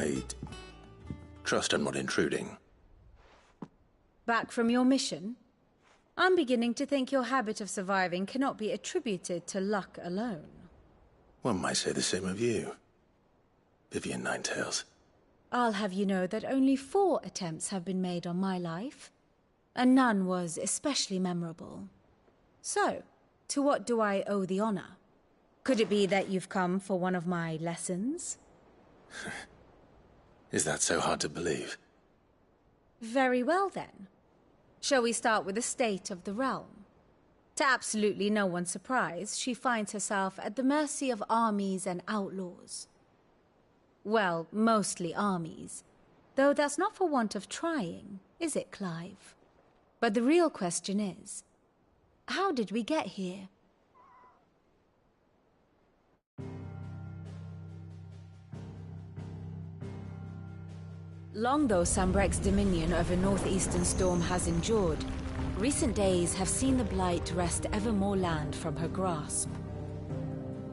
I trust I'm not intruding. Back from your mission? I'm beginning to think your habit of surviving cannot be attributed to luck alone. One might say the same of you, Vivian Ninetails. I'll have you know that only 4 attempts have been made on my life, and none was especially memorable. So, to what do I owe the honor? Could it be that you've come for one of my lessons? Is that so hard to believe? Very well then. Shall we start with the state of the realm? To absolutely no one's surprise, she finds herself at the mercy of armies and outlaws. Well, mostly armies. Though that's not for want of trying, is it, Clive? But the real question is, how did we get here? Long though Sambrek's dominion over northeastern storm has endured, recent days have seen the Blight wrest ever more land from her grasp.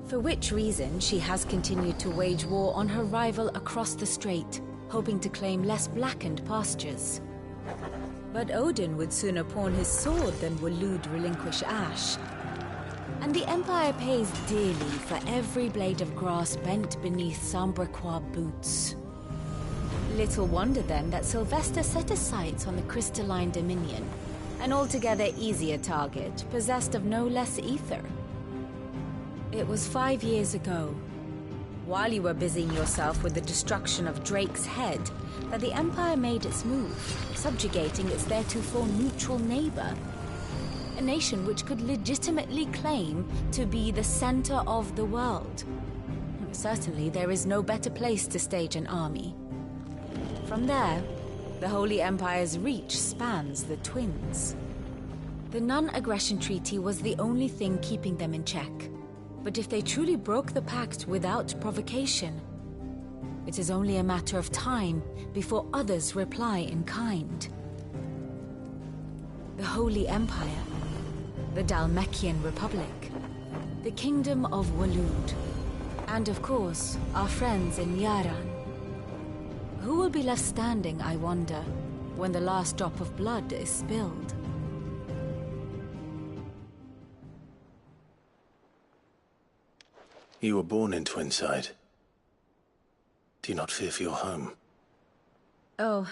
For which reason she has continued to wage war on her rival across the strait, hoping to claim less blackened pastures. But Odin would sooner pawn his sword than Waloed relinquish Ash. And the Empire pays dearly for every blade of grass bent beneath Sambrequois boots. Little wonder then that Sylvester set his sights on the crystalline dominion, an altogether easier target, possessed of no less ether. It was 5 years ago, while you were busying yourself with the destruction of Drake's head, that the Empire made its move, subjugating its theretofore neutral neighbor. A nation which could legitimately claim to be the center of the world. Certainly there is no better place to stage an army. From there, the Holy Empire's reach spans the Twins. The non-aggression treaty was the only thing keeping them in check. But if they truly broke the pact without provocation, it is only a matter of time before others reply in kind. The Holy Empire, the Dhalmekian Republic, the Kingdom of Waloed, and of course, our friends in Yaran. Who will be left standing, I wonder, when the last drop of blood is spilled? You were born in Twinside. Do you not fear for your home? Oh,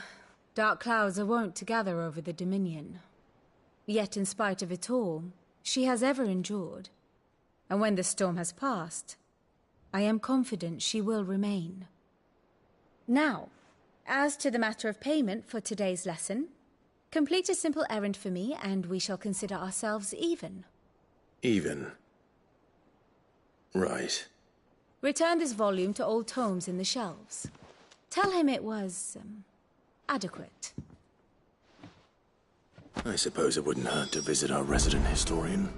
dark clouds are wont to gather over the Dominion. Yet in spite of it all, she has ever endured. And when the storm has passed, I am confident she will remain. Now, as to the matter of payment for today's lesson, complete a simple errand for me and we shall consider ourselves even. Even? Right. Return this volume to old tomes in the shelves. Tell him it was, adequate. I suppose it wouldn't hurt to visit our resident historian.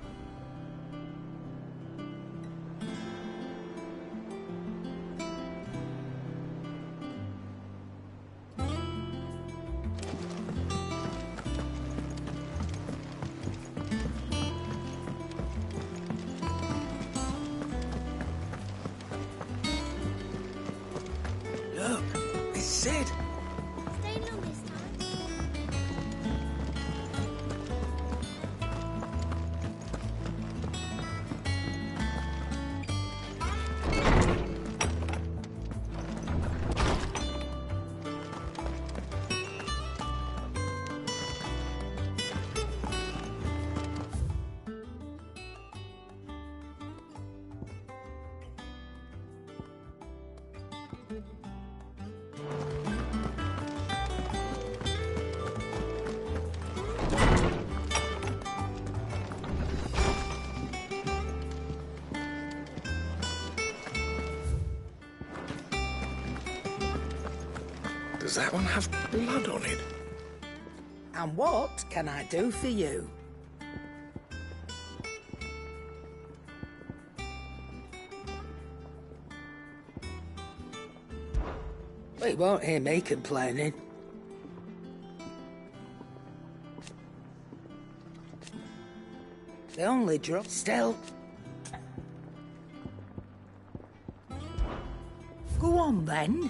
Look, it's Sid. Stay long this time. Does that one have blood on it? And what can I do for you? Well, you won't hear me complaining. The only drop still. Go on then.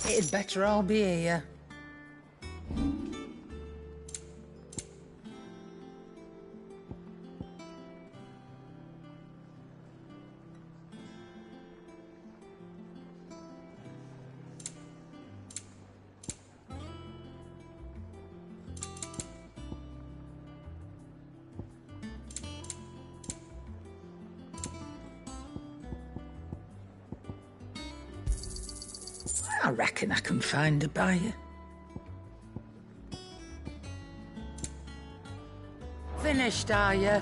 It'd better all be here. I reckon I can find a buyer. Finished, are you?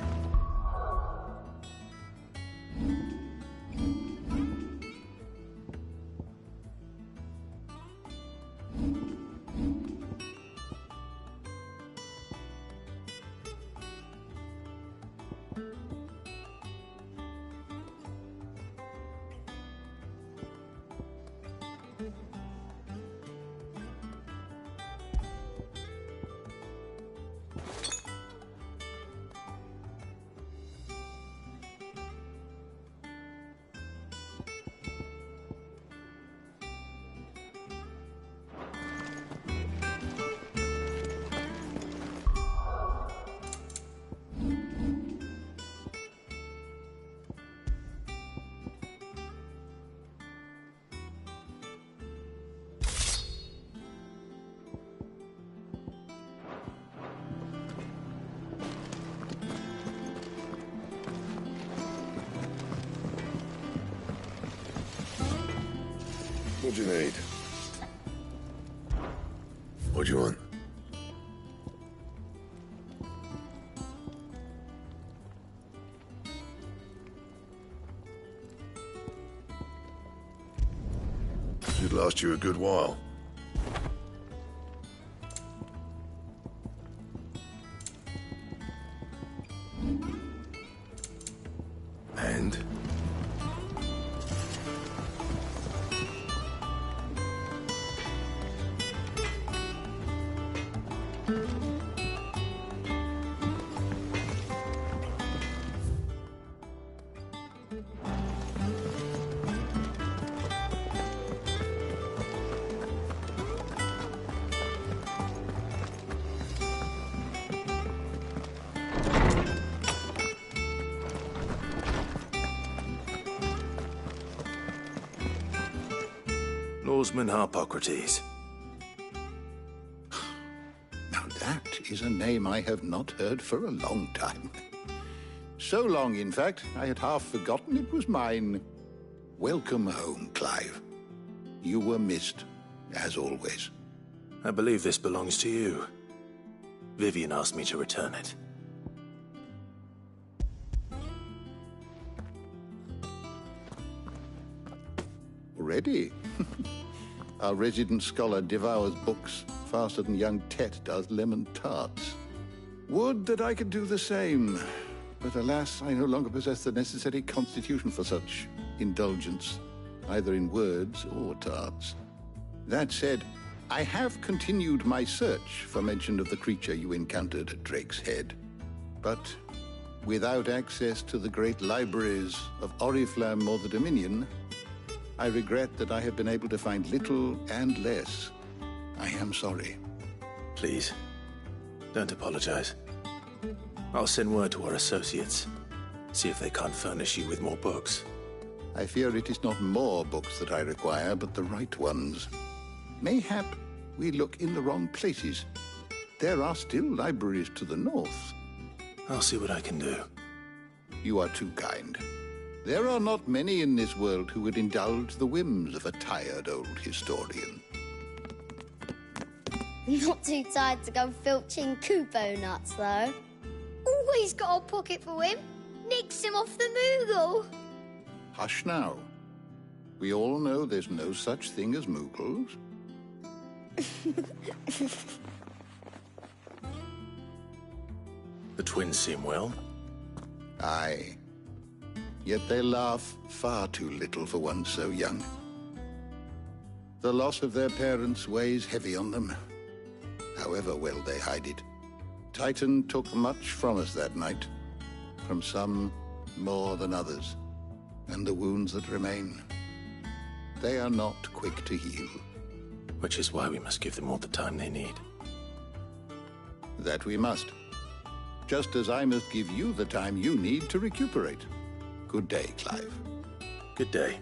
What do you need? What do you want? Should last you a good while. And? Norseman Harpocrates. Now that is a name I have not heard for a long time. So long, in fact, I had half forgotten it was mine. Welcome home, Clive. You were missed, as always. I believe this belongs to you. Vivian asked me to return it. Already? Our resident scholar devours books faster than young Tet does lemon tarts. Would that I could do the same. But alas, I no longer possess the necessary constitution for such indulgence, either in words or tarts. That said, I have continued my search for mention of the creature you encountered at Drake's Head. But without access to the great libraries of Oriflamme or the Dominion, I regret that I have been able to find little and less. I am sorry. Please, don't apologize. I'll send word to our associates. See if they can't furnish you with more books. I fear it is not more books that I require, but the right ones. Mayhap we look in the wrong places. There are still libraries to the north. I'll see what I can do. You are too kind. There are not many in this world who would indulge the whims of a tired old historian. Not too tired to go filching Kupo nuts, though. Always got a pocket for him. Nicks him off the Moogle. Hush now. We all know there's no such thing as Moogles. The twins seem well. Aye. Yet they laugh far too little for one so young. The loss of their parents weighs heavy on them, however well they hide it. Titan took much from us that night, from some more than others, and the wounds that remain, they are not quick to heal. Which is why we must give them all the time they need. That we must. Just as I must give you the time you need to recuperate. Good day, Clive. Good day.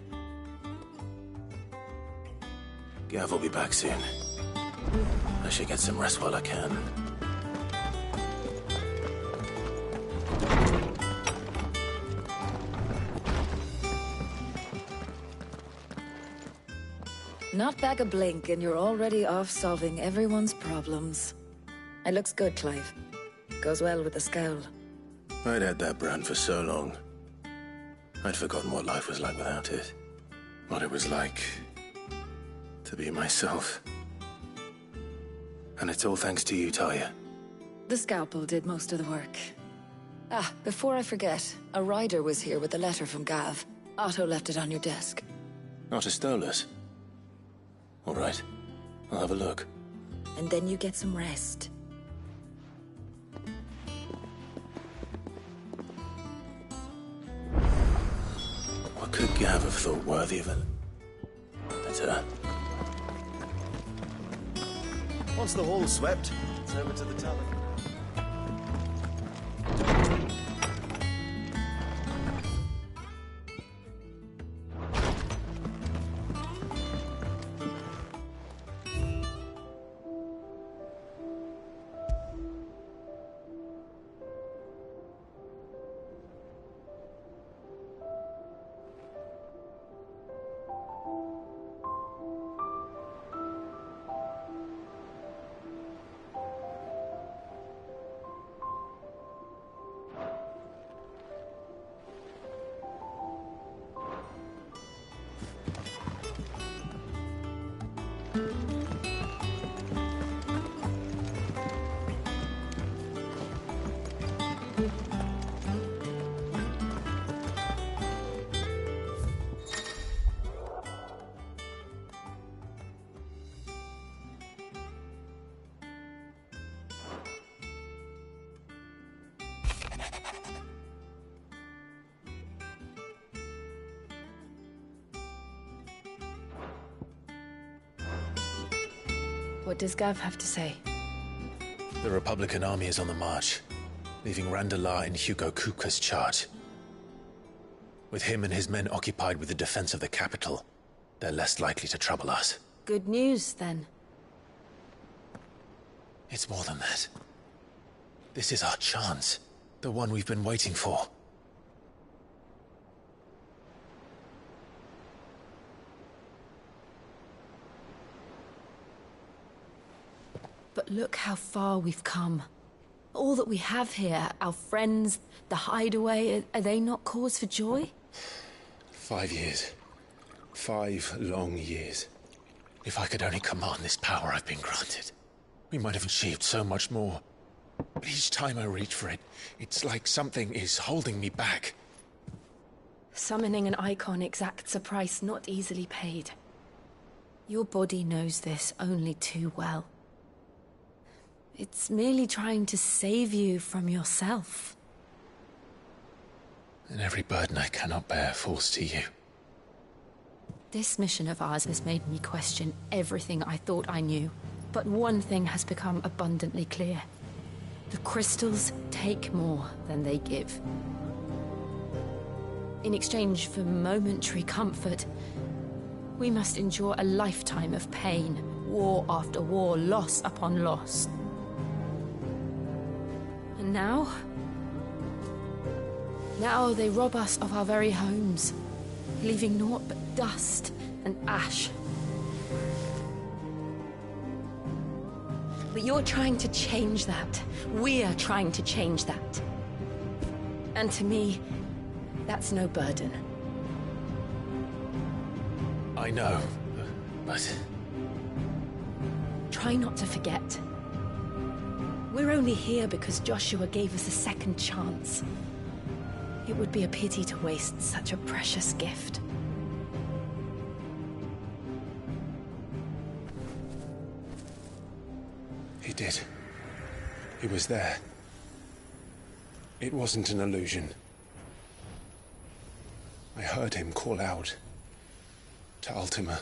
Gav will be back soon. I should get some rest while I can. Not back a blink and you're already off solving everyone's problems. It looks good, Clive. Goes well with the scowl. I'd had that brand for so long. I'd forgotten what life was like without it. What it was like to be myself. And it's all thanks to you, Talia. The scalpel did most of the work. Ah, before I forget, a rider was here with a letter from Gav. Otto left it on your desk. Not a Stolas. All right, I'll have a look. And then you get some rest. What could Gav have thought worthy of a letter? Once the hall's swept, it's over to the tavern. What does Gav have to say? The Republican army is on the march, leaving Randalar in Hugo Kuka's charge. With him and his men occupied with the defense of the capital, they're less likely to trouble us. Good news, then. It's more than that. This is our chance. The one we've been waiting for. But look how far we've come. All that we have here, our friends, the hideaway, are they not cause for joy? 5 years. 5 long years. If I could only command this power I've been granted, we might have achieved so much more. But each time I reach for it, it's like something is holding me back. Summoning an icon exacts a price not easily paid. Your body knows this only too well. It's merely trying to save you from yourself. And every burden I cannot bear falls to you. This mission of ours has made me question everything I thought I knew. But one thing has become abundantly clear. The crystals take more than they give. In exchange for momentary comfort, we must endure a lifetime of pain, war after war, loss upon loss. And now they rob us of our very homes, leaving naught but dust and ash. But you're trying to change that. We're trying to change that. And to me, that's no burden. I know, but... Try not to forget. We're only here because Joshua gave us a second chance. It would be a pity to waste such a precious gift. He did. He was there. It wasn't an illusion. I heard him call out to Ultima.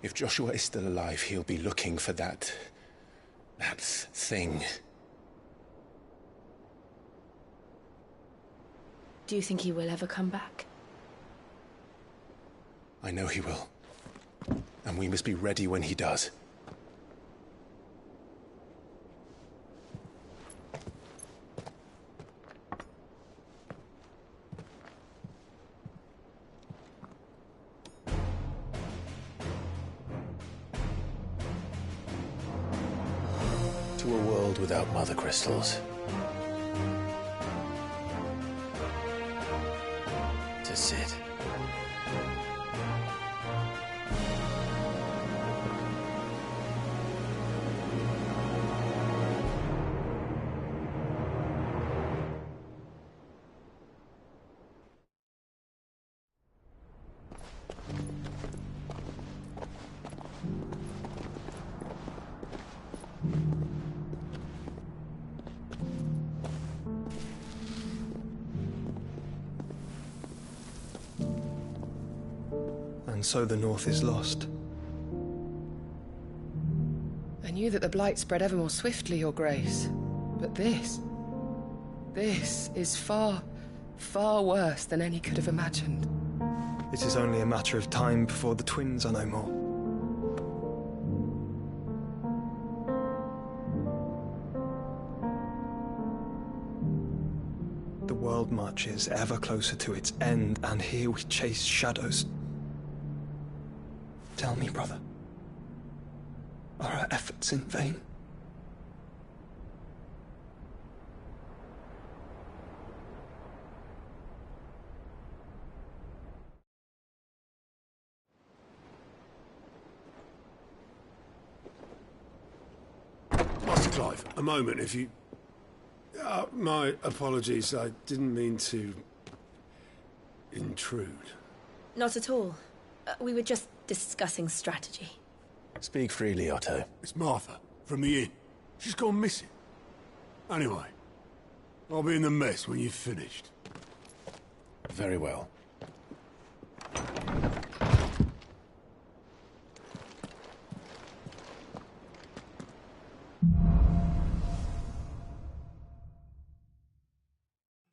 If Joshua is still alive, he'll be looking for that thing. Do you think he will ever come back? I know he will. And we must be ready when he does. To a world without mother crystals. To Sid. And so the North is lost. I knew that the Blight spread ever more swiftly, Your Grace. But this is far, far worse than any could have imagined. It is only a matter of time before the twins are no more. The world marches ever closer to its end, and here we chase shadows. Tell me, brother, are our efforts in vain? Master Clive, a moment, if you... my apologies, I didn't mean to... intrude. Not at all. We were just discussing strategy. Speak freely, Otto. It's Martha, from the inn. She's gone missing. Anyway, I'll be in the mess when you've finished. Very well.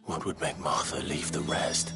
What would make Martha leave the rest?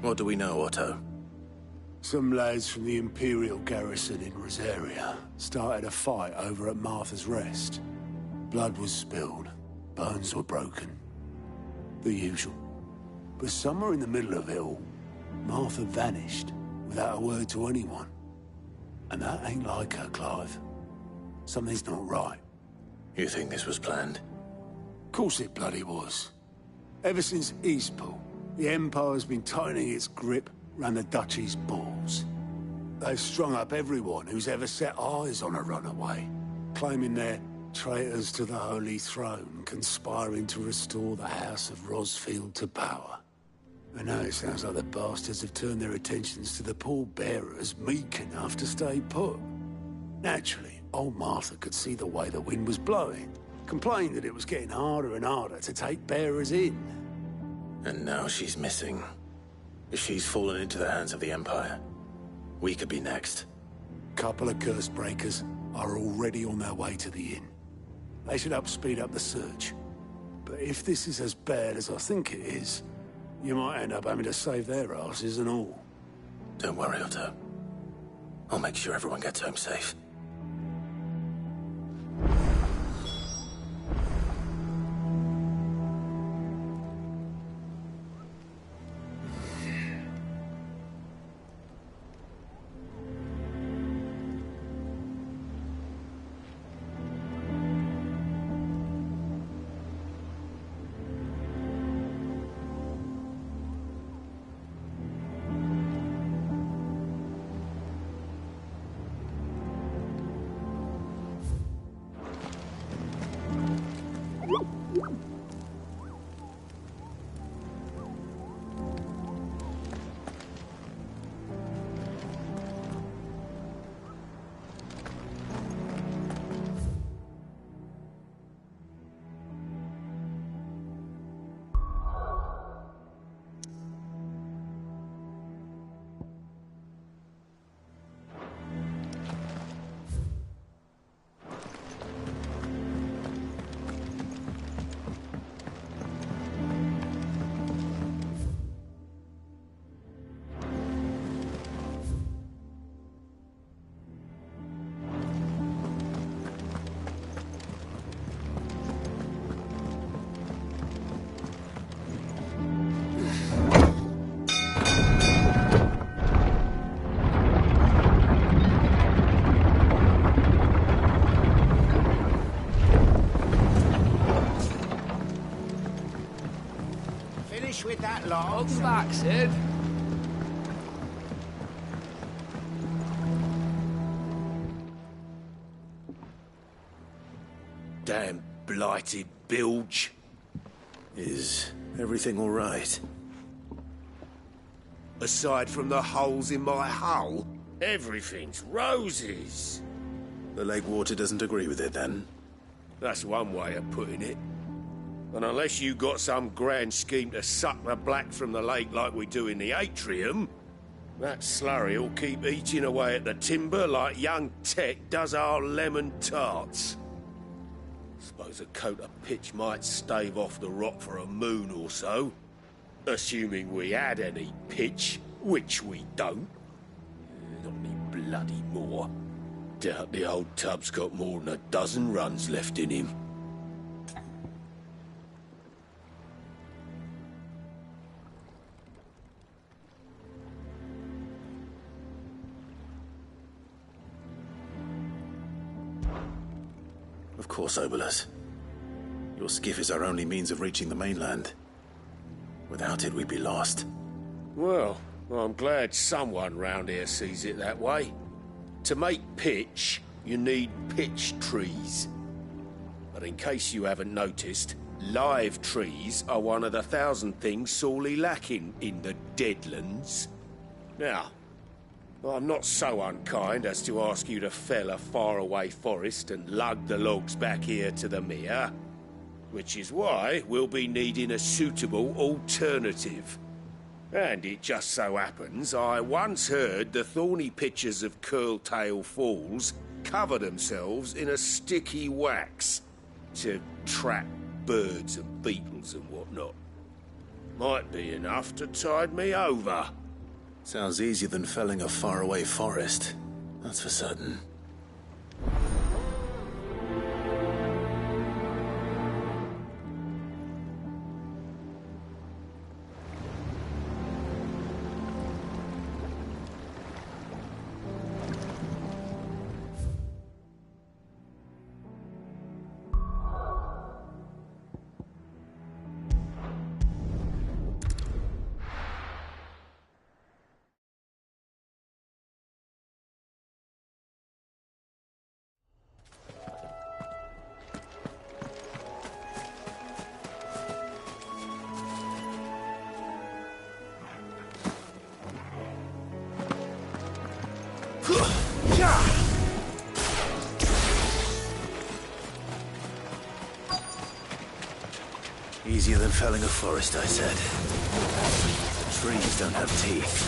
What do we know, Otto? Some lads from the Imperial garrison in Rosaria started a fight over at Martha's Rest. Blood was spilled, bones were broken. The usual. But somewhere in the middle of it all, Martha vanished without a word to anyone. And that ain't like her, Clive. Something's not right. You think this was planned? Of course it bloody was. Ever since Eastpool, the Empire's been tightening its grip round the Duchy's balls. They've strung up everyone who's ever set eyes on a runaway, claiming they're traitors to the Holy Throne, conspiring to restore the House of Rosfield to power. And now it sounds like the bastards have turned their attentions to the pallbearers meek enough to stay put. Naturally, old Martha could see the way the wind was blowing, complained that it was getting harder and harder to take bearers in. And now she's missing. If she's fallen into the hands of the Empire, we could be next. Couple of curse breakers are already on their way to the inn. They should help speed up the search. But if this is as bad as I think it is, you might end up having to save their asses and all. Don't worry, Otto. I'll make sure everyone gets home safe. With that lot. Welcome back, Sid. Damn blighted bilge. Is everything all right? Aside from the holes in my hull, everything's roses. The lake water doesn't agree with it, then? That's one way of putting it. And unless you got some grand scheme to suck the black from the lake like we do in the atrium, that slurry'll keep eating away at the timber like young Tech does our lemon tarts. Suppose a coat of pitch might stave off the rot for a moon or so. Assuming we had any pitch, which we don't. Not any bloody more. Doubt the old tub's got more than a dozen runs left in him. Of course, Obolus. Your skiff is our only means of reaching the mainland. Without it, we'd be lost. Well, I'm glad someone round here sees it that way. To make pitch, you need pitch trees. But in case you haven't noticed, live trees are one of the 1,000 things sorely lacking in the Deadlands. Now, I'm not so unkind as to ask you to fell a faraway forest and lug the logs back here to the mere, which is why we'll be needing a suitable alternative. And it just so happens I once heard the thorny pitchers of Curltail Falls cover themselves in a sticky wax to trap birds and beetles and whatnot. Might be enough to tide me over. Sounds easier than felling a faraway forest. That's for certain. Easier than felling a forest, I said. The trees don't have teeth.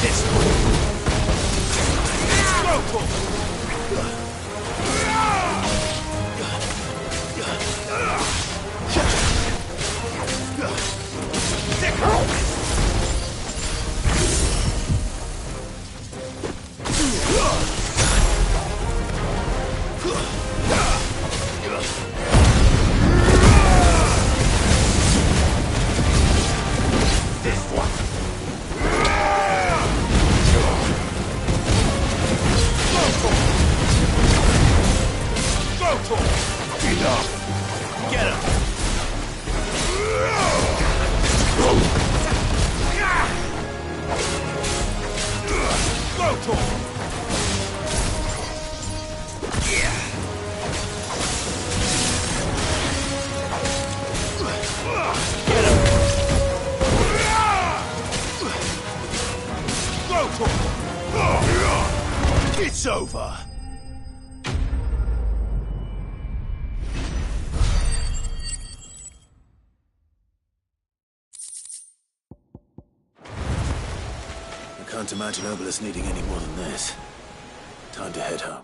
This one. Go for It's over. I can't imagine Obelisk needing any more than this. Time to head home.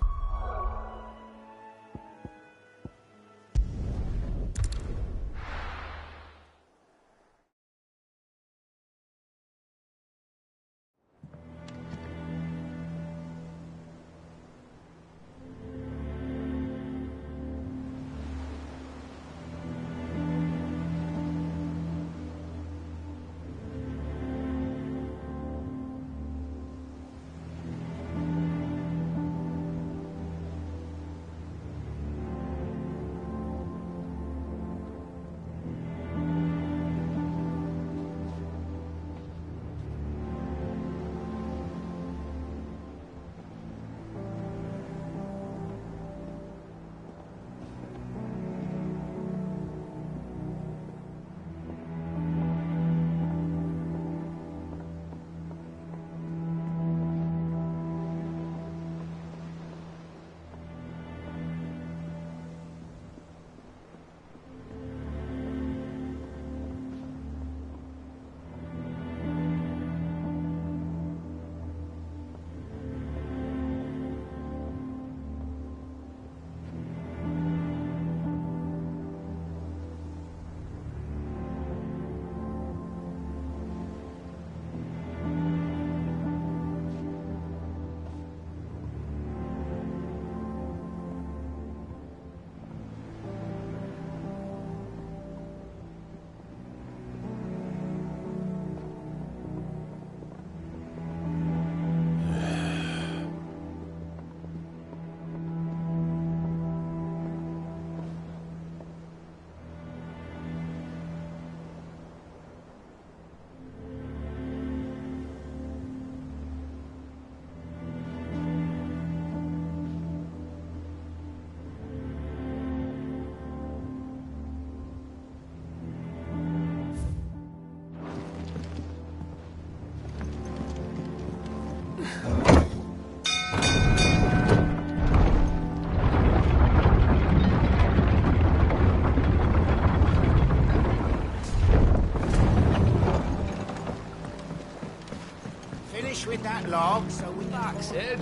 Finish with that log so we can... Sid.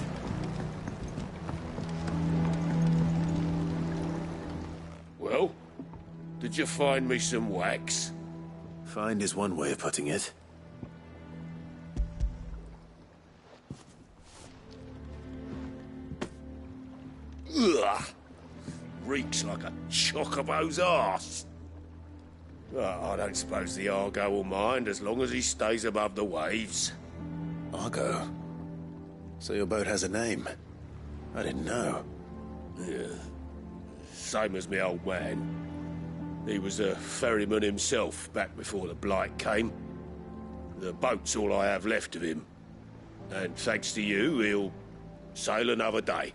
Well, did you find me some wax? Find is one way of putting it. Ugh! Reeks like a chocobo's arse. I don't suppose the Argo will mind as long as he stays above the waves. Argo? So your boat has a name? I didn't know. Yeah. Same as me old man. He was a ferryman himself back before the Blight came. The boat's all I have left of him. And thanks to you, he'll sail another day.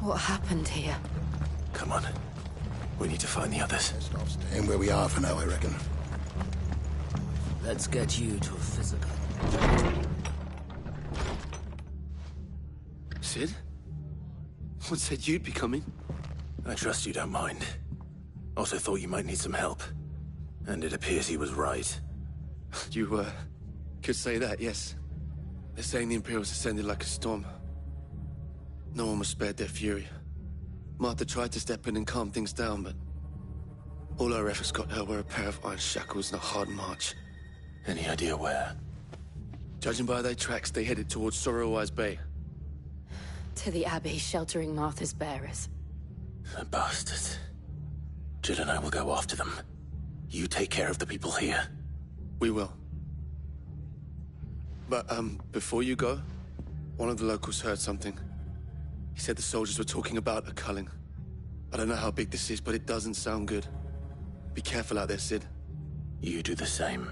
What happened here? Come on. We need to find the others. Stop staying where we are for now, I reckon. Let's get you to a physical. Sid? What said you'd be coming? I trust you don't mind. Also thought you might need some help. And it appears he was right. You, could say that, yes. They're saying the Imperials ascended like a storm. No one was spared their fury. Martha tried to step in and calm things down, but all our efforts got her were a pair of iron shackles and a hard march. Any idea where? Judging by their tracks, they headed towards Sorrowwise Bay. To the Abbey, sheltering Martha's bearers. The bastards. Jill and I will go after them. You take care of the people here. We will. But, before you go, one of the locals heard something. He said the soldiers were talking about a culling. I don't know how big this is, but it doesn't sound good. Be careful out there, Sid. You do the same.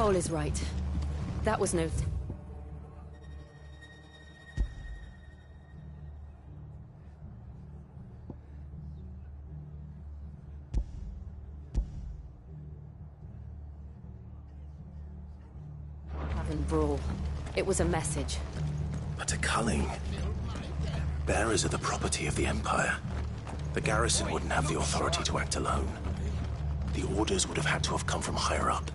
Cole is right. That was no... brawl. It was a message. But a culling. Bearers are the property of the Empire. The garrison wouldn't have the authority to act alone. The orders would have had to have come from higher up.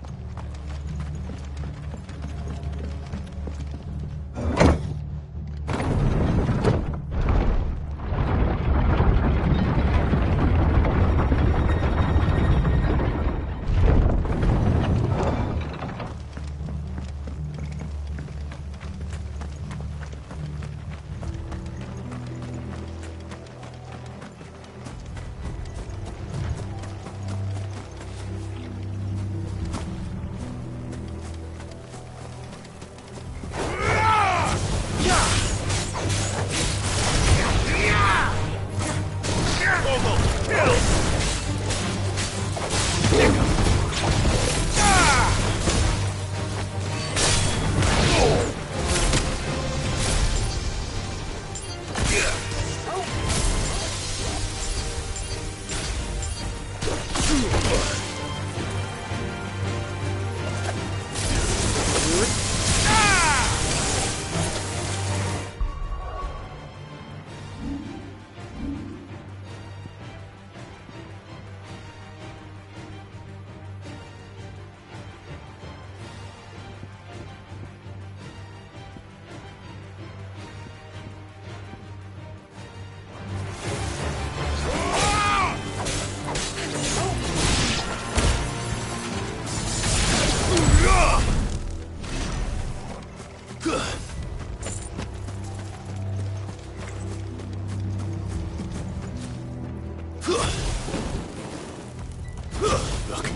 Look.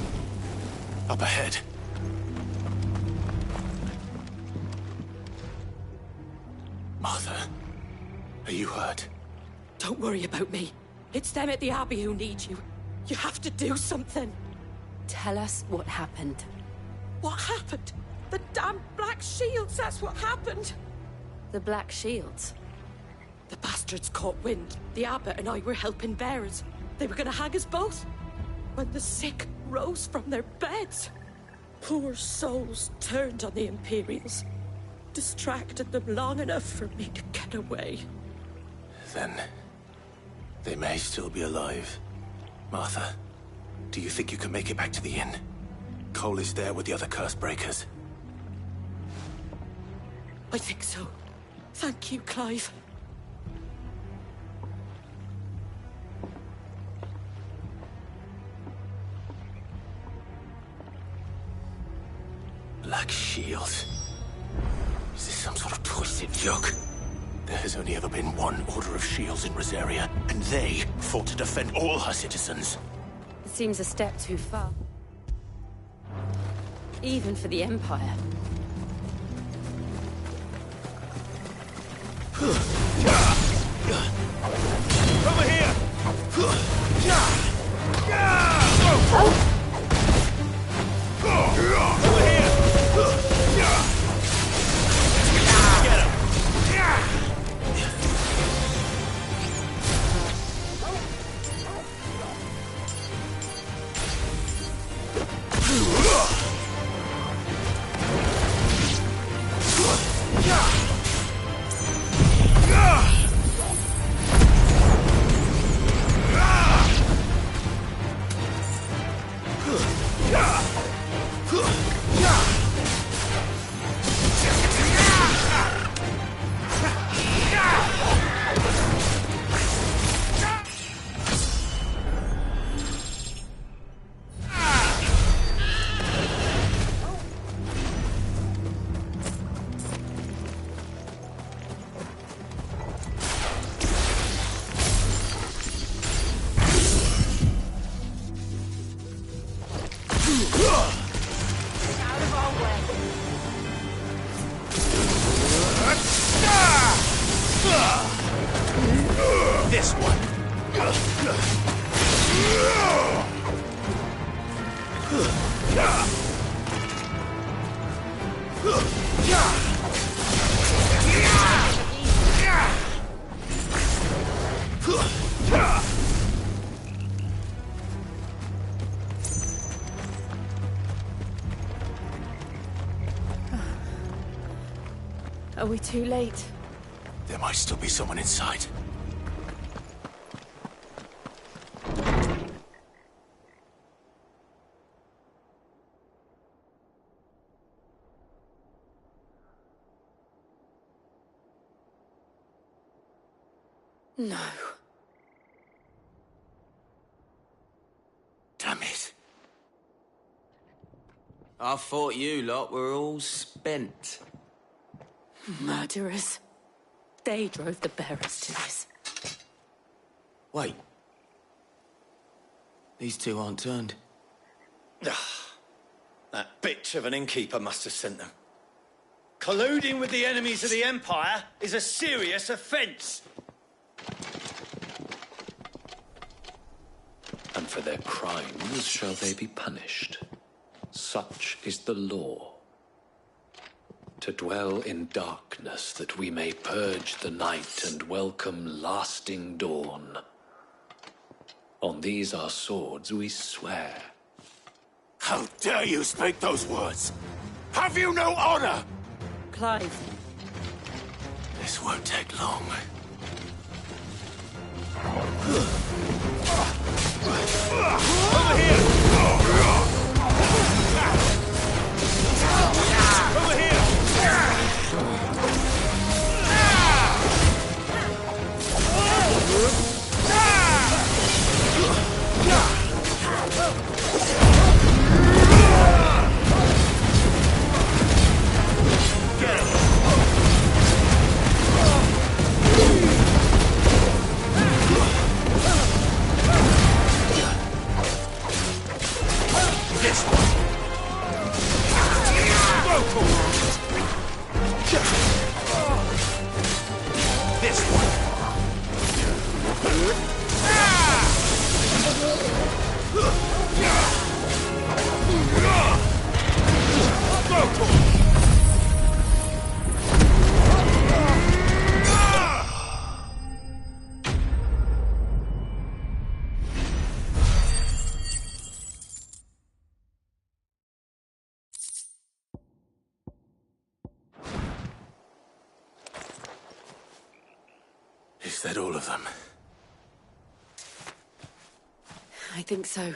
Up ahead. Martha, are you hurt? Don't worry about me. It's them at the Abbey who need you. You have to do something. Tell us what happened. What happened? The damn Black Shields, that's what happened. The Black Shields? The bastards caught wind. The Abbot and I were helping bearers. They were gonna hang us both. When the sick rose from their beds, poor souls turned on the Imperials. Distracted them long enough for me to get away. Then... they may still be alive. Martha, do you think you can make it back to the inn? Cole is there with the other curse breakers. I think so. Thank you, Clive. Black Shields? Is this some sort of twisted joke? There has only ever been one Order of Shields in Rosaria, and they fought to defend all her citizens. It seems a step too far. Even for the Empire. Over here! Over here! Get him! Are we too late? There might still be someone inside. No. Damn it. I thought you lot were all spent. Murderers. They drove the bearers to this. Wait. These two aren't turned. That bitch of an innkeeper must have sent them. Colluding with the enemies of the Empire is a serious offence. And for their crimes shall they be punished. Such is the law. To dwell in darkness that we may purge the night and welcome lasting dawn. On these our swords we swear. How dare you speak those words? Have you no honor? Clive. This won't take long. Over here! Over here! Is that all of them? I think so.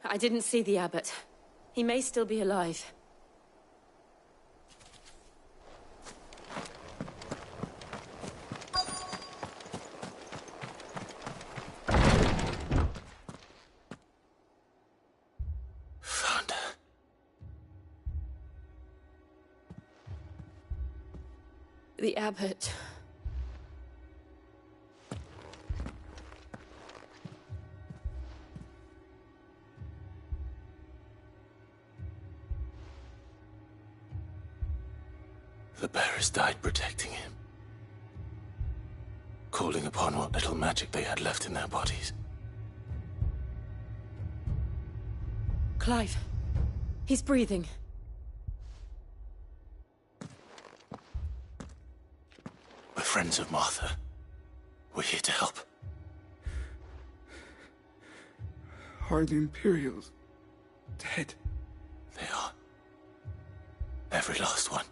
I didn't see the abbot. He may still be alive. The abbot. The bearers died protecting him. Calling upon what little magic they had left in their bodies. Clive. He's breathing. We're friends of Martha. We're here to help. Are the Imperials dead? They are. Every last one.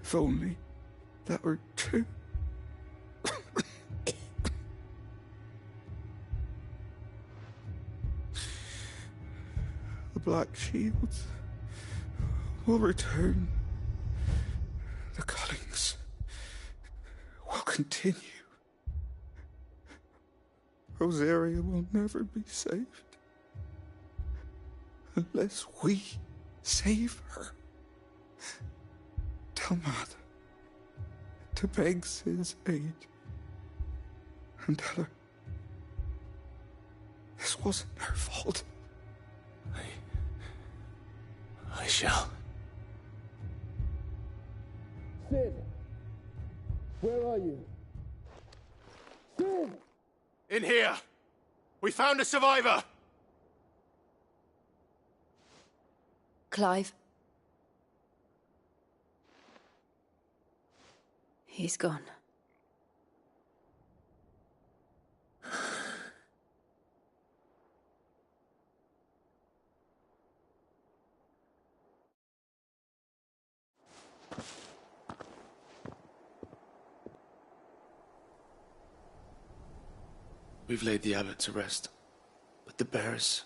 If only that were true. The Black Shields will return. The cuttings will continue. Rosaria will never be saved unless we save her. Tell Mother to beg his aid and tell her this wasn't her fault. I shall. Sid! Where are you? Sid! In here! We found a survivor! Clive. He's gone. We've laid the abbot to rest. But the bearers...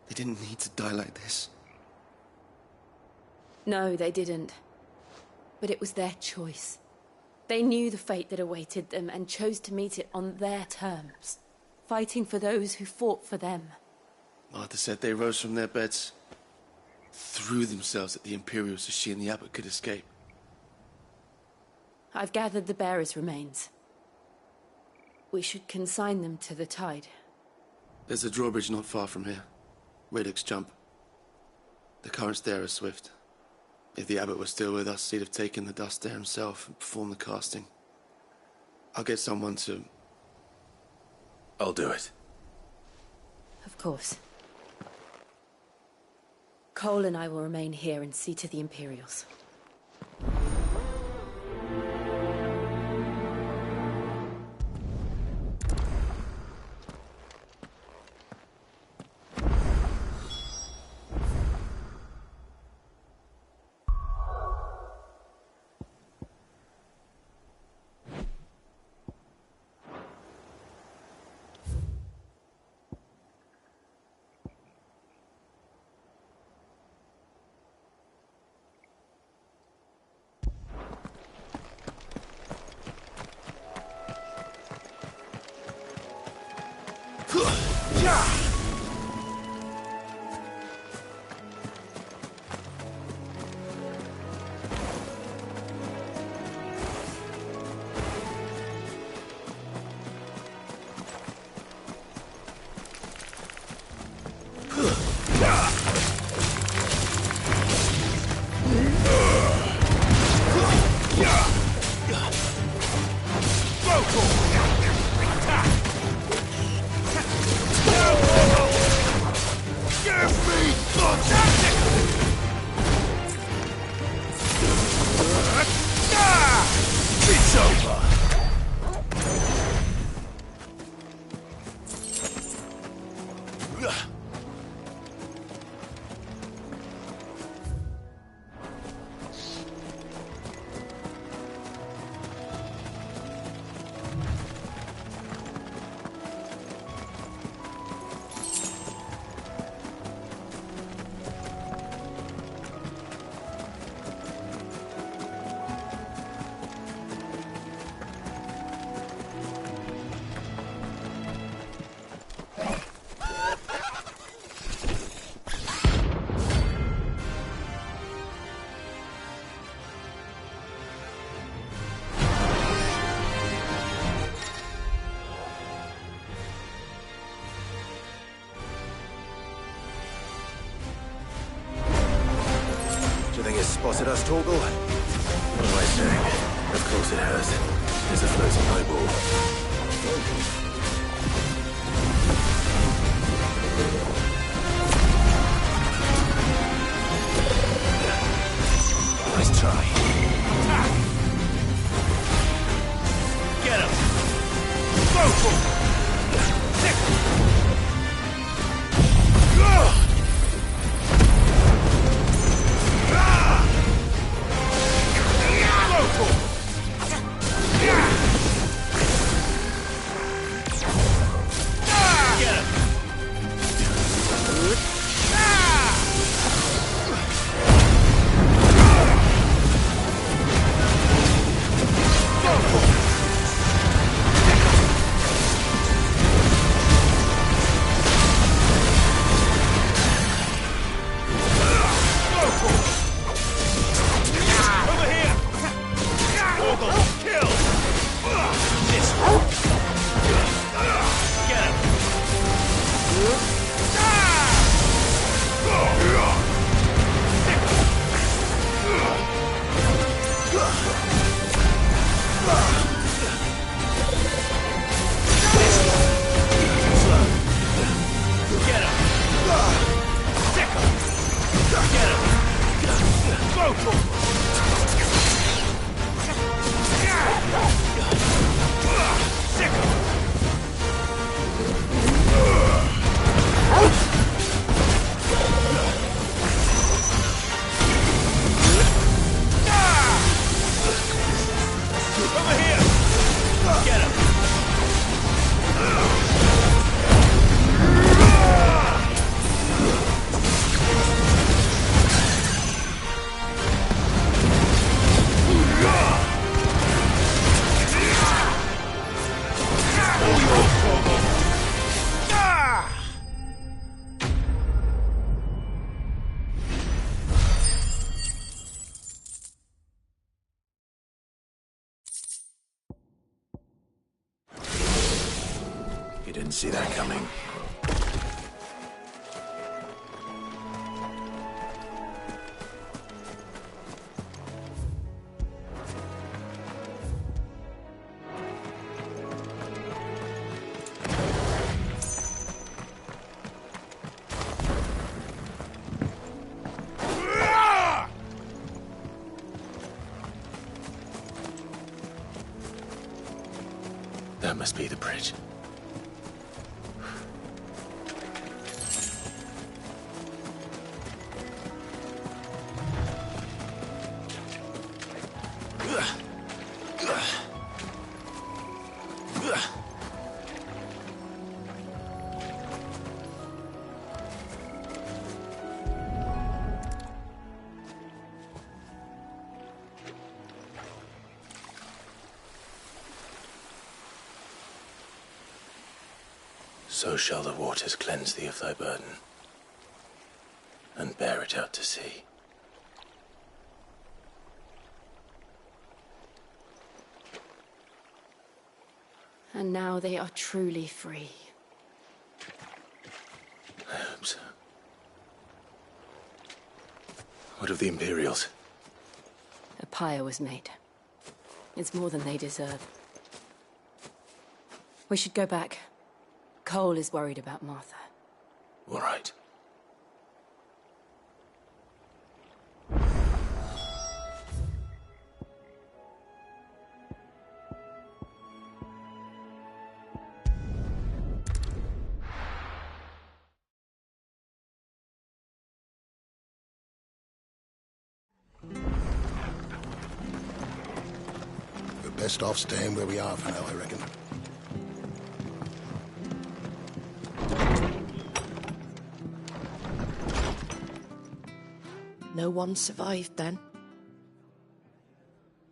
they didn't need to die like this. No, they didn't. But it was their choice. They knew the fate that awaited them and chose to meet it on their terms, fighting for those who fought for them. Martha said they rose from their beds, threw themselves at the Imperials so she and the abbot could escape. I've gathered the bearers' remains. We should consign them to the tide. There's a drawbridge not far from here. Radix Jump. The currents there are swift. If the abbot was still with us, he'd have taken the dust there himself and performed the casting. I'll get someone to... I'll do it. Of course. Cole and I will remain here and see to the Imperials. Spotted us, Torgal? What am I saying? Of course it has. There's a floating eyeball. Nice try. Get him! Go for it! You didn't see that coming. That must be the bridge. So shall the waters cleanse thee of thy burden, and bear it out to sea. And now they are truly free. I hope so. What of the Imperials? A pyre was made. It's more than they deserve. We should go back. Cole is worried about Martha. All right. We're best off staying where we are for now, I reckon. No one survived then?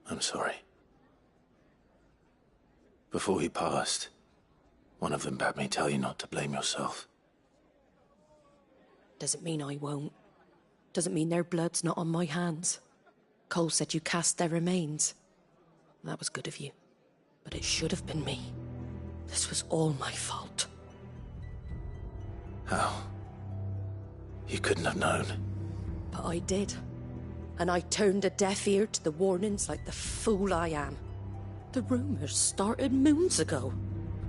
I'm sorry. Before he passed, one of them bade me tell you not to blame yourself. Doesn't mean I won't. Doesn't mean their blood's not on my hands. Cole said you cast their remains. That was good of you. But it should have been me. This was all my fault. How? You couldn't have known. But I did. And I turned a deaf ear to the warnings like the fool I am. The rumours started moons ago.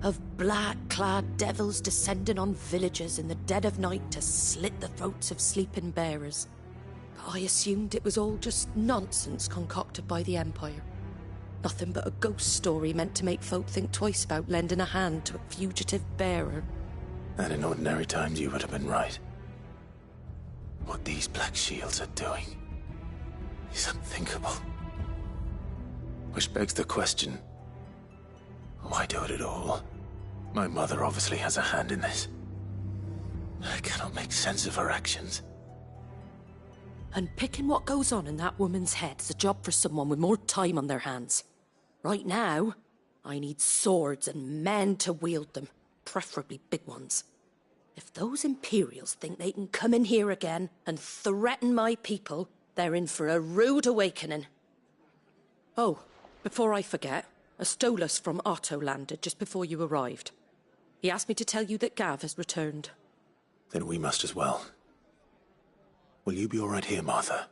Of black-clad devils descending on villages in the dead of night to slit the throats of sleeping bearers. But I assumed it was all just nonsense concocted by the Empire. Nothing but a ghost story meant to make folk think twice about lending a hand to a fugitive bearer. And in ordinary times you would have been right. What these Black Shields are doing is unthinkable. Which begs the question, why do it at all? My mother obviously has a hand in this. I cannot make sense of her actions. And picking what goes on in that woman's head is a job for someone with more time on their hands. Right now, I need swords and men to wield them, preferably big ones. If those Imperials think they can come in here again and threaten my people, they're in for a rude awakening. Oh, before I forget, a Stolas from Otto landed just before you arrived. He asked me to tell you that Gav has returned. Then we must as well. Will you be all right here, Martha?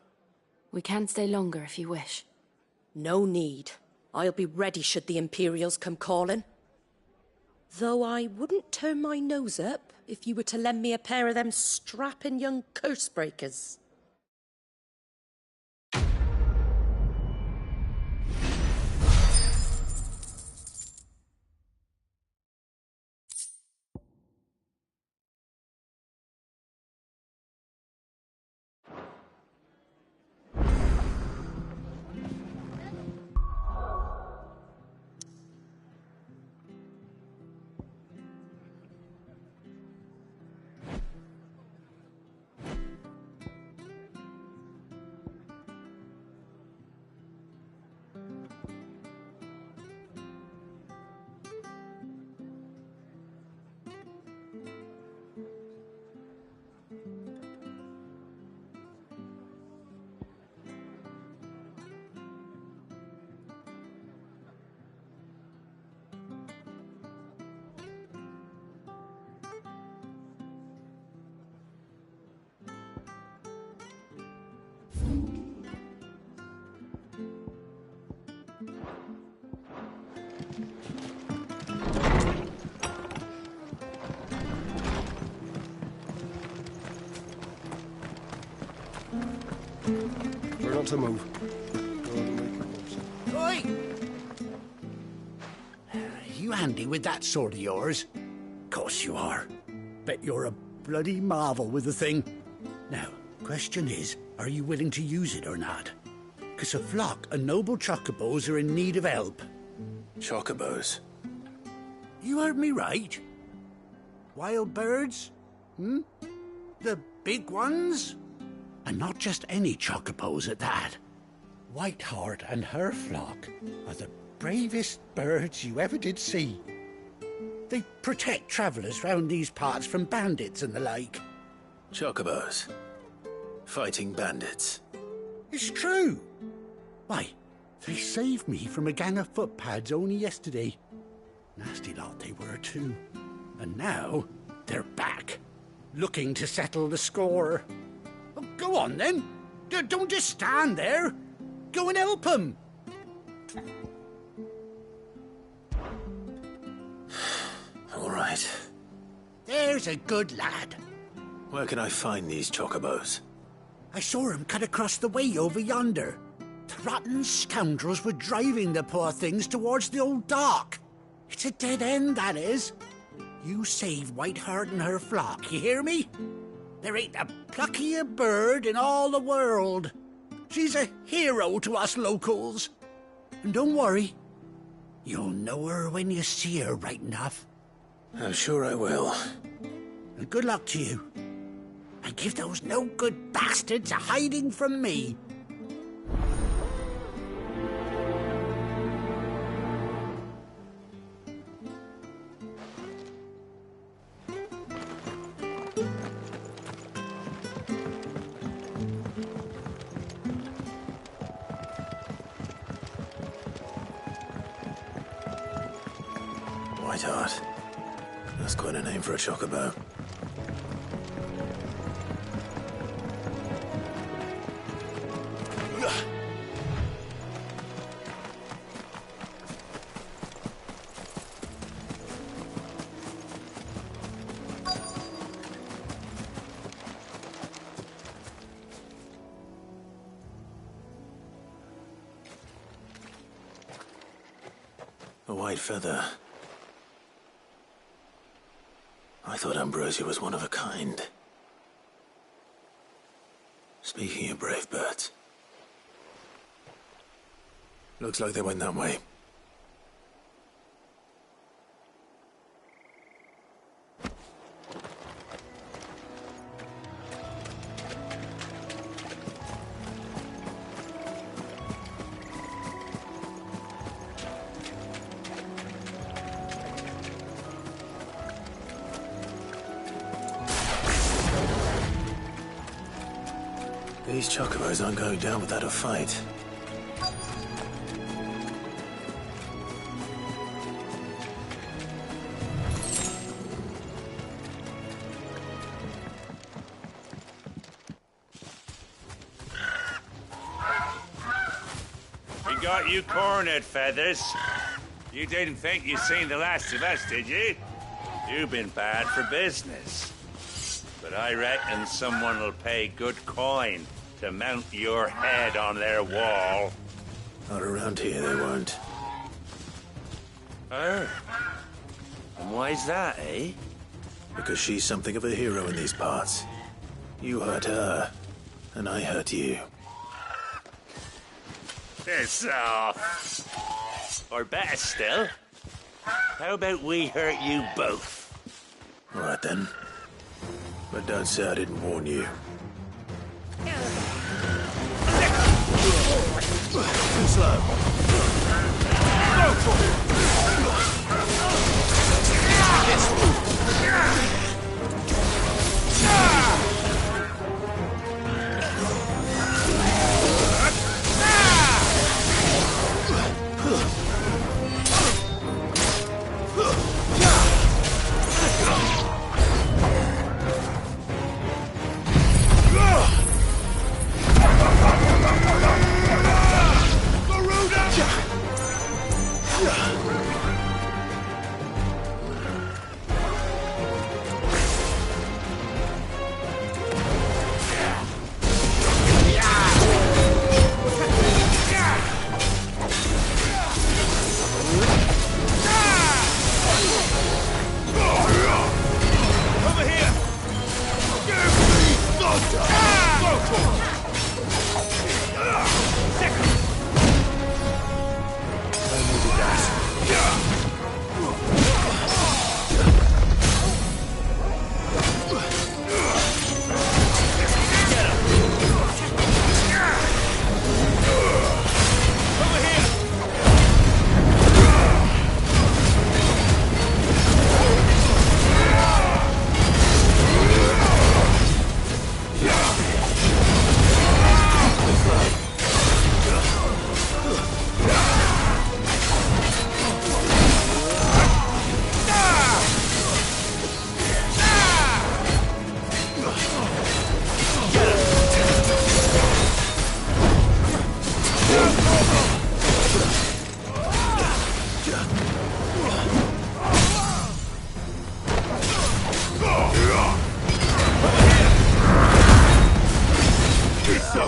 We can stay longer if you wish. No need. I'll be ready should the Imperials come calling. Though I wouldn't turn my nose up if you were to lend me a pair of them strapping young curse-breakers. Try not to move. Oi! You handy with that sword of yours? Course you are. Bet you're a bloody marvel with the thing. Now, question is, are you willing to use it or not? 'Cause a flock of noble chocobos are in need of help. Chocobos? You heard me right. Wild birds? Hmm? The big ones? And not just any chocobos at that. Whiteheart and her flock are the bravest birds you ever did see. They protect travellers round these parts from bandits and the like. Chocobos? Fighting bandits? It's true. Why, they saved me from a gang of footpads only yesterday. Nasty lot they were too. And now they're back, looking to settle the score. Well, go on then. Don't just stand there. Go and help them. All right. There's a good lad. Where can I find these chocobos? I saw him cut across the way over yonder. The rotten scoundrels were driving the poor things towards the old dock. It's a dead end, that is. You save Whiteheart and her flock, you hear me? There ain't a pluckier bird in all the world. She's a hero to us locals. And don't worry, you'll know her when you see her right enough. I'm sure I will. And good luck to you. And give those no-good bastards a hiding from me. Whiteheart. That's quite a name for a chocobo. A white feather. I thought Ambrosia was one of a kind. Speaking of brave birds. Looks like they went that way. These chocobos aren't going down without a fight. We got you cornered, Feathers. You didn't think you'd seen the last of us, did you? You've been bad for business. But I reckon someone will pay good coin to mount your head on their wall. Not around here, they won't. Oh? And why's that, eh? Because she's something of a hero in these parts. You hurt her, and I hurt you. Piss off. Or better still, how about we hurt you both? All right, then. But don't say I didn't warn you. Too slow. Go for it!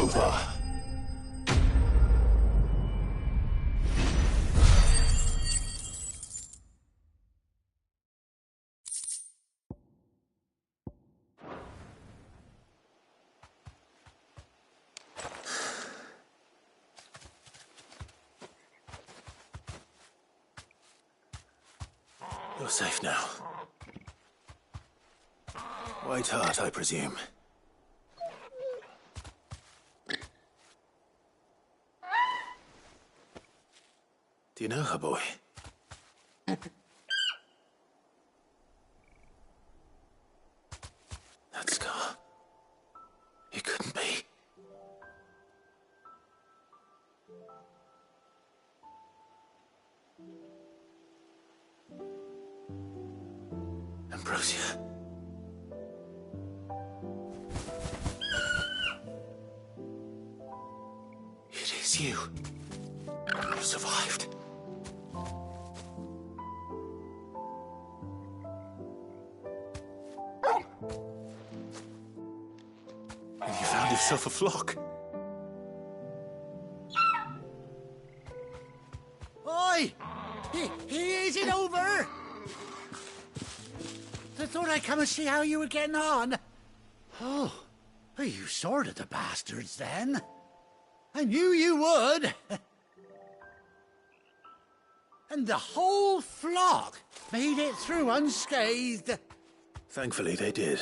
over. You're safe now. White Hart, I presume. Do you know her, boy? That scar. It couldn't be. Ambrosia. It is you. You survived. And you found yourself a flock. Oi! Is it over? I thought I'd come and see how you were getting on. Oh, well, you sorted the bastards then. I knew you would. And the whole flock made it through unscathed. Thankfully, they did.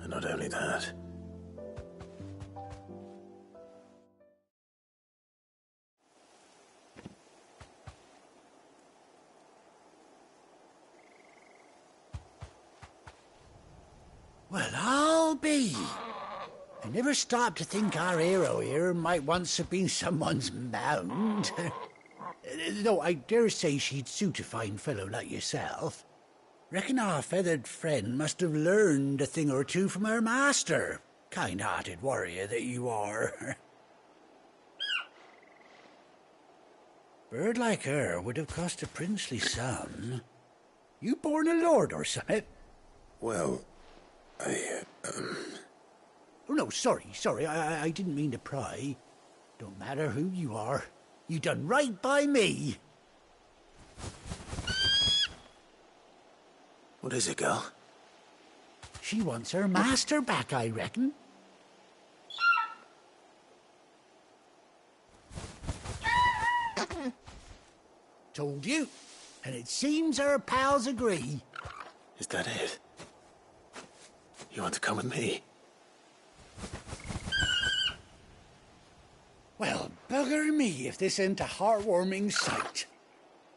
And not only that. Well, I'll be. I never stopped to think our hero here might once have been someone's mound. Though I dare say she'd suit a fine fellow like yourself. Reckon our feathered friend must have learned a thing or two from her master. Kind-hearted warrior that you are. Bird like her would have cost a princely sum. You born a lord or something? Well, Oh, no, sorry. I didn't mean to pry. Don't matter who you are. You done right by me. What is it, girl? She wants her master back, I reckon. Told you. And it seems her pals agree. Is that it? You want to come with me? Well, bugger me if this ain't a heartwarming sight.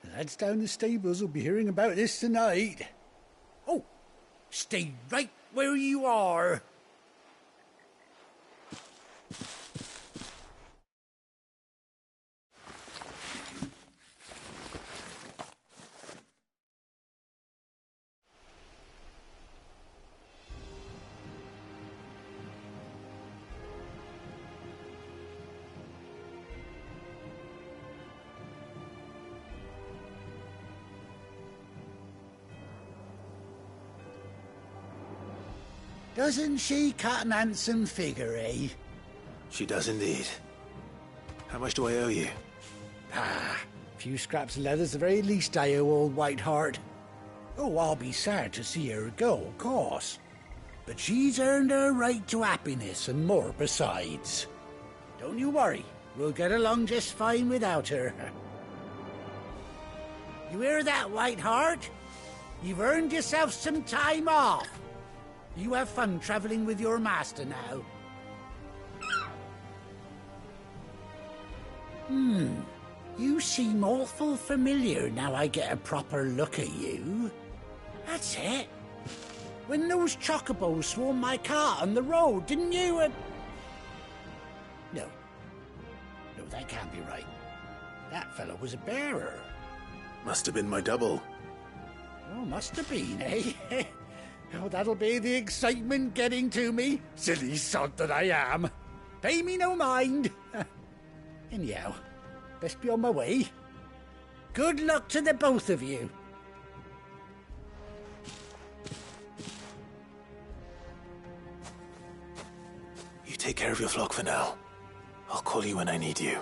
The lads down the stables will be hearing about this tonight. Oh, stay right where you are. Doesn't she cut an handsome figure, eh? She does indeed. How much do I owe you? A few scraps of leather's the very least I owe old White Hart. Oh, I'll be sad to see her go, of course. But she's earned her right to happiness and more besides. Don't you worry, we'll get along just fine without her. You hear that, White Hart? You've earned yourself some time off. You have fun traveling with your master now. You seem awful familiar now I get a proper look at you. That's it. When those chocobos swarmed my cart on the road, didn't you? No, that can't be right. That fellow was a bearer. Must have been my double. Oh, must have been, eh? Oh, that'll be the excitement getting to me. Silly sod that I am. Pay me no mind. Anyhow, best be on my way. Good luck to the both of you. You take care of your flock for now. I'll call you when I need you.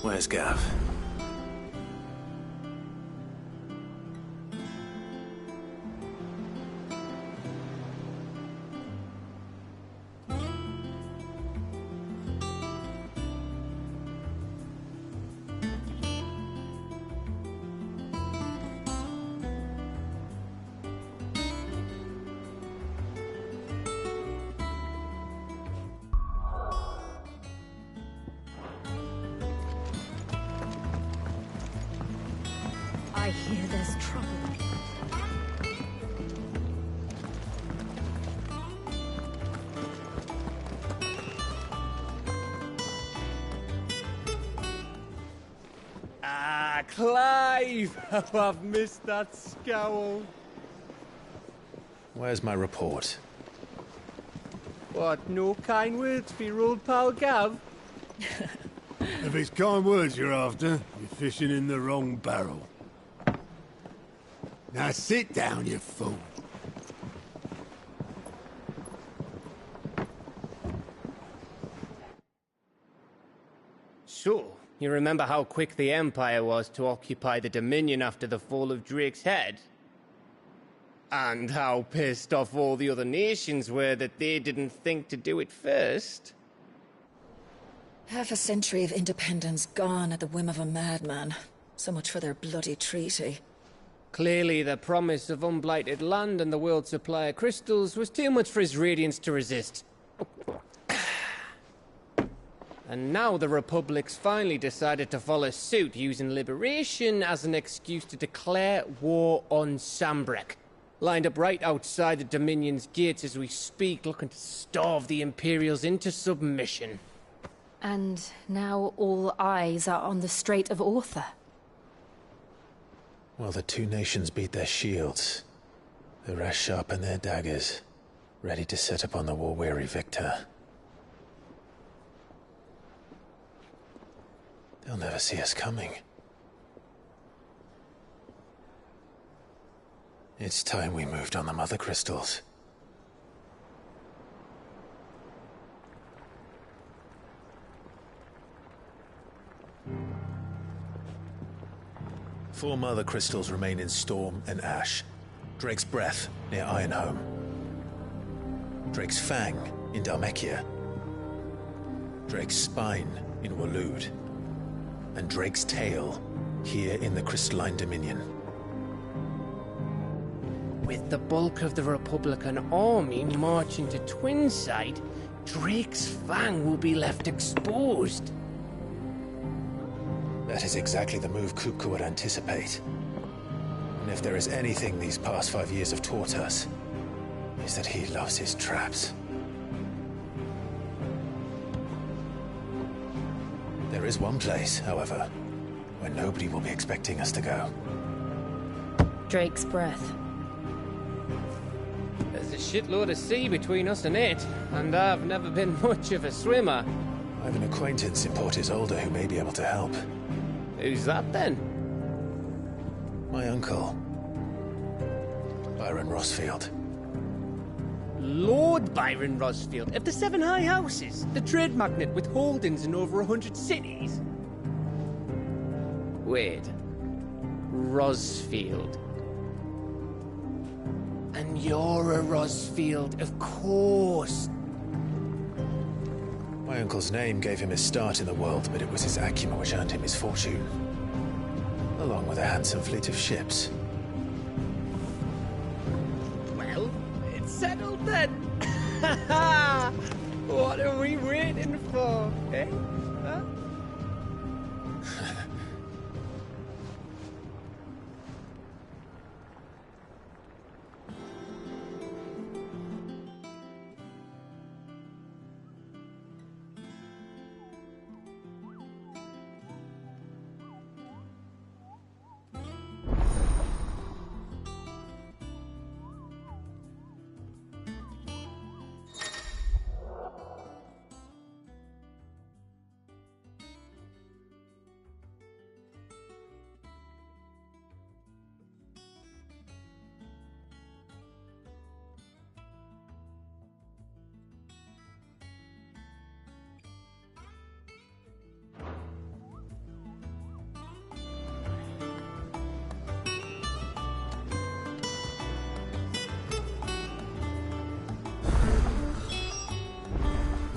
Where's Gav? I hear there's trouble. Ah, Clive! How I've missed that scowl. Where's my report? What, no kind words for your old pal Gav? If it's kind words you're after, you're fishing in the wrong barrel. Now sit down, you fool. So, you remember how quick the Empire was to occupy the Dominion after the fall of Drake's head? And how pissed off all the other nations were that they didn't think to do it first? Half a century of independence gone at the whim of a madman. So much for their bloody treaty. Clearly, the promise of unblighted land and the world's supply of crystals was too much for his radiance to resist. And now the Republic's finally decided to follow suit, using liberation as an excuse to declare war on Sambrek. Lined up right outside the Dominion's gates as we speak, looking to starve the Imperials into submission. And now all eyes are on the Strait of Author. Well, the two nations beat their shields. The rest sharpen their daggers, ready to set upon the war-weary victor. They'll never see us coming. It's time we moved on the mother crystals. Four mother crystals remain in Storm and Ash. Drake's Breath near Ironhome. Drake's Fang in Dhalmekia. Drake's Spine in Waloed. And Drake's Tail here in the Crystalline Dominion. With the bulk of the Republican army marching to Twinside, Drake's Fang will be left exposed. That is exactly the move Kupka would anticipate. And if there is anything these past 5 years have taught us, is that he loves his traps. There is one place, however, where nobody will be expecting us to go. Drake's Breath. shitload of sea between us and it, and I've never been much of a swimmer. I have an acquaintance in Port Isolde who may be able to help. Who's that then? My uncle, Byron Rosfield. Lord Byron Rosfield of the Seven High Houses, the trade magnate with holdings in over 100 cities. Wait. Rosfield. And you're a Rosfield, of course. My uncle's name gave him his start in the world, but it was his acumen which earned him his fortune, along with a handsome fleet of ships. Well, it's settled then. What are we waiting for, eh? Huh?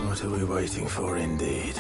What are we waiting for, indeed?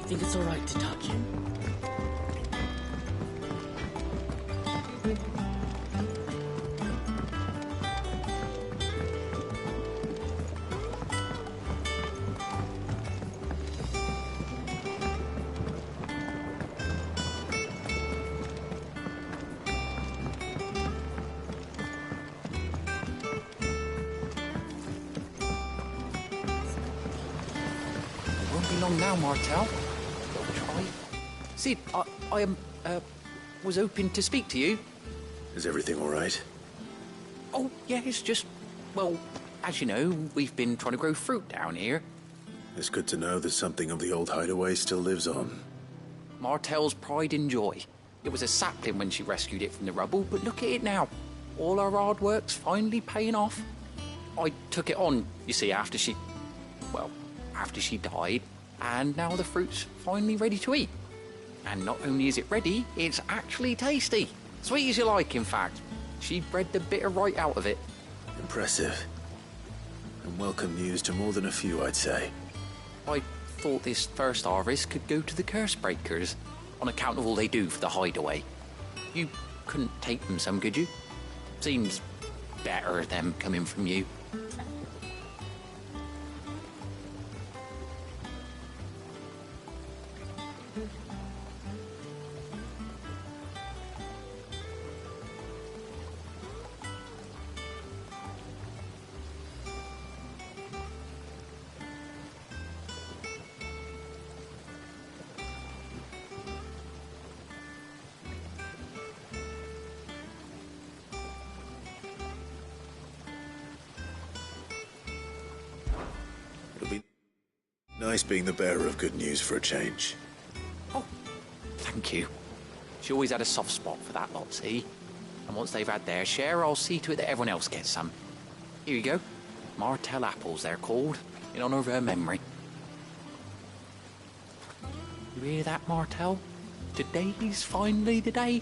Think it's all right to touch him? It won't be long now, Martel. Sid, I was hoping to speak to you. Is everything all right? Oh, yeah, it's just, well, as you know, we've been trying to grow fruit down here. It's good to know that something of the old hideaway still lives on. Martel's pride and joy. It was a sapling when she rescued it from the rubble, but look at it now. All our hard work's finally paying off. I took it on, you see, after she died, and now the fruit's finally ready to eat. And not only is it ready, it's actually tasty. Sweet as you like, in fact. She bred the bitter right out of it. Impressive. And welcome news to more than a few, I'd say. I thought this first harvest could go to the curse breakers, on account of all they do for the hideaway. You couldn't take them some, could you? Seems better them coming from you. nice being the bearer of good news for a change. Thank you. She always had a soft spot for that lot, see? And once they've had their share, I'll see to it that everyone else gets some. Here you go. Martell apples, they're called, in honor of her memory. You hear that, Martell? Today's finally the day.